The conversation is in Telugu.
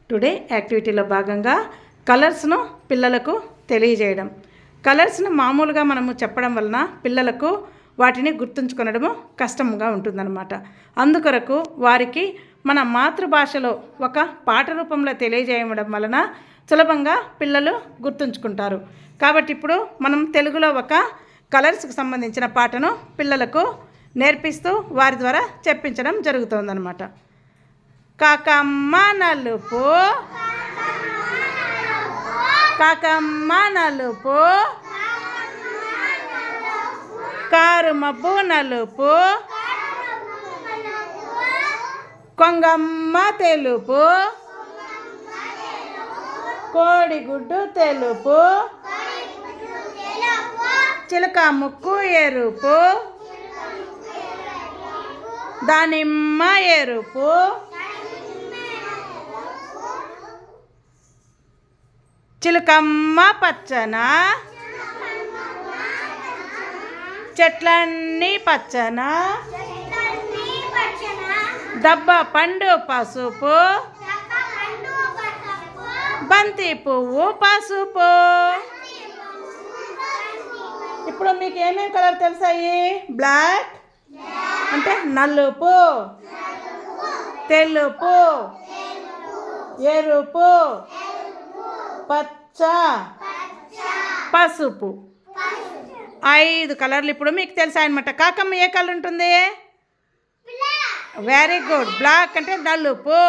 టుడే యాక్టివిటీలో భాగంగా కలర్స్ను పిల్లలకు తెలియజేయడం. కలర్స్ను మామూలుగా మనము చెప్పడం వలన పిల్లలకు వాటిని గుర్తుంచుకొనడము కష్టంగా ఉంటుందన్నమాట. అందుకొరకు వారికి మన మాతృభాషలో ఒక పాట రూపంలో తెలియజేయడం వలన సులభంగా పిల్లలు గుర్తుంచుకుంటారు. కాబట్టి ఇప్పుడు మనం తెలుగులో ఒక కలర్స్కి సంబంధించిన పాటను పిల్లలకు నేర్పిస్తూ వారి ద్వారా చెప్పించడం జరుగుతుందన్నమాట. కాకమ్మ నలుపు, కాకమ్మ నలుపు, కారు మబ్బు నలుపు, కొంగమ్మ తెలుపు, కోడిగుడ్డు తెలుపు, చిలక ముక్కు ఎరుపు, దానిమ్మ ఎరుపు, చిలకమ్మ పచ్చన, చెట్లన్నీ పచ్చన, దబ్బ పండు పసుపు, బంతి పువ్వు పసుపు. ఇప్పుడు మీకు ఏమేమి కలర్ తెలుసాయి? బ్లాక్ అంటే నలుపు, తెలుపు, ఎరుపు, పచ్చ, పసుపు. 5 కలర్లు ఇప్పుడు మీకు తెలుసా అనమాట. కాకమ్మ ఏ కలర్ ఉంటుంది? Very good. బ్లాక్ అంటే నలుపు,